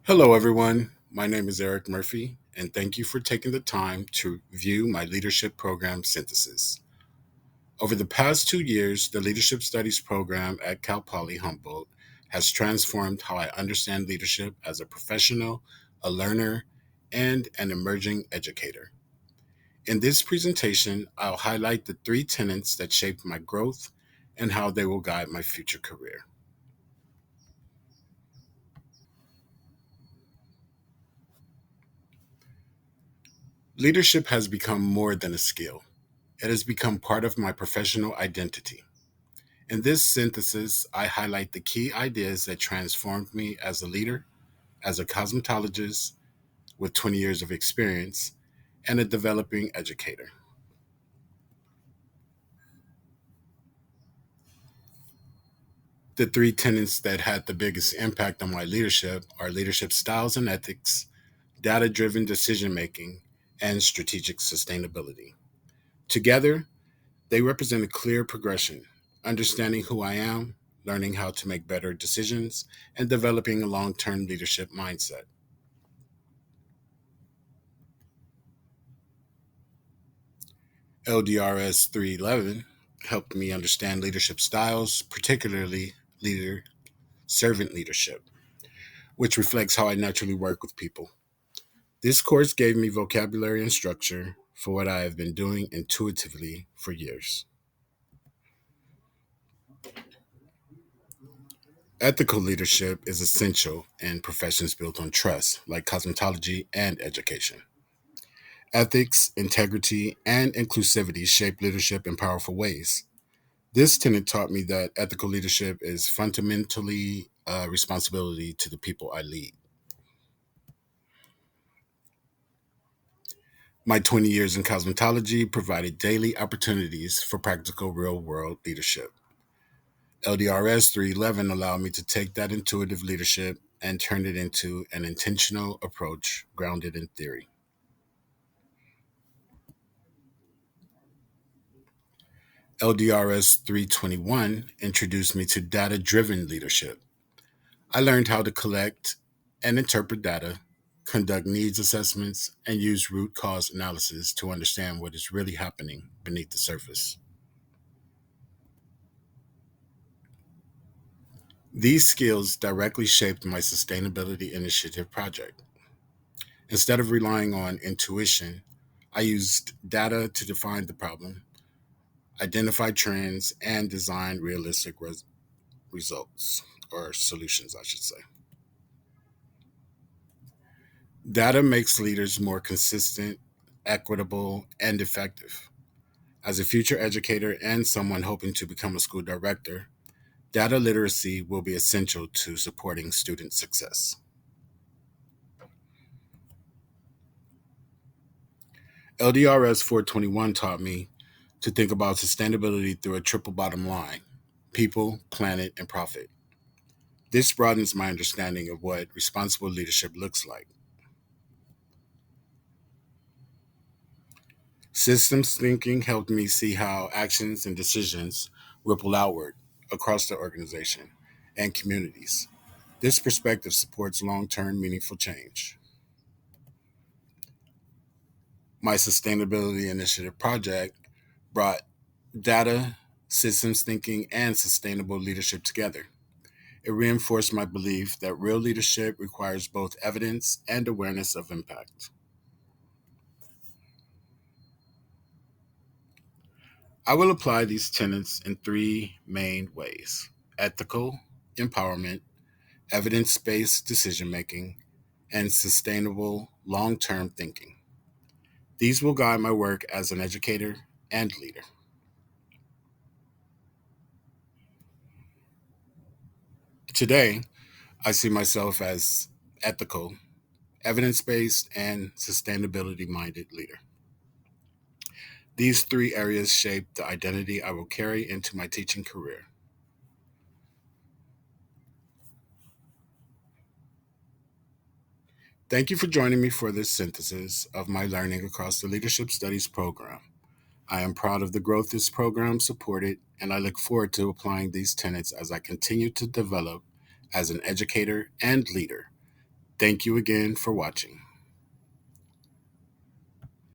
Hello, everyone. My name is Eric Murphy, and thank you for taking the time to view my leadership program synthesis. Over the past 2 years, the Leadership Studies program at Cal Poly Humboldt has transformed how I understand leadership as a professional, a learner, and an emerging educator. In this presentation, I'll highlight the three tenets that shaped my growth and how they will guide my future career. Leadership has become more than a skill. It has become part of my professional identity. In this synthesis, I highlight the key ideas that transformed me as a leader, as a cosmetologist with 20 years of experience, and a developing educator. The three tenets that had the biggest impact on my leadership are leadership styles and ethics, data driven decision making, and strategic sustainability. Together, they represent a clear progression, understanding who I am, learning how to make better decisions, and developing a long term leadership mindset. LDRS 311 helped me understand leadership styles, particularly leader servant leadership, which reflects how I naturally work with people. This course gave me vocabulary and structure for what I have been doing intuitively for years. Ethical leadership is essential in professions built on trust, like cosmetology and education. Ethics, integrity, and inclusivity shape leadership in powerful ways. This tenet taught me that ethical leadership is fundamentally a responsibility to the people I lead. My 20 years in cosmetology provided daily opportunities for practical real world leadership. LDRS 311 allowed me to take that intuitive leadership and turn it into an intentional approach grounded in theory. LDRS 321 introduced me to data driven leadership. I learned how to collect and interpret data, conduct needs assessments, and use root cause analysis to understand what is really happening beneath the surface. These skills directly shaped my sustainability initiative project. Instead of relying on intuition, I used data to define the problem, identify trends, and design realistic results or solutions, I should say. Data makes leaders more consistent, equitable, and effective. As a future educator and someone hoping to become a school director, data literacy will be essential to supporting student success. LDRS 421 taught me to think about sustainability through a triple bottom line: people, planet, and profit. This broadens my understanding of what responsible leadership looks like. Systems thinking helped me see how actions and decisions ripple outward across the organization and communities. This perspective supports long term meaningful change. My sustainability initiative project brought data, systems thinking, and sustainable leadership together. It reinforced my belief that real leadership requires both evidence and awareness of impact. I will apply these tenets in three main ways: ethical, empowerment, evidence based decision making, and sustainable long term thinking. These will guide my work as an educator and leader. Today, I see myself as ethical, evidence based, and sustainability minded leader. These three areas shape the identity I will carry into my teaching career. Thank you for joining me for this synthesis of my learning across the Leadership Studies program. I am proud of the growth this program supported, and I look forward to applying these tenets as I continue to develop as an educator and leader. Thank you again for watching.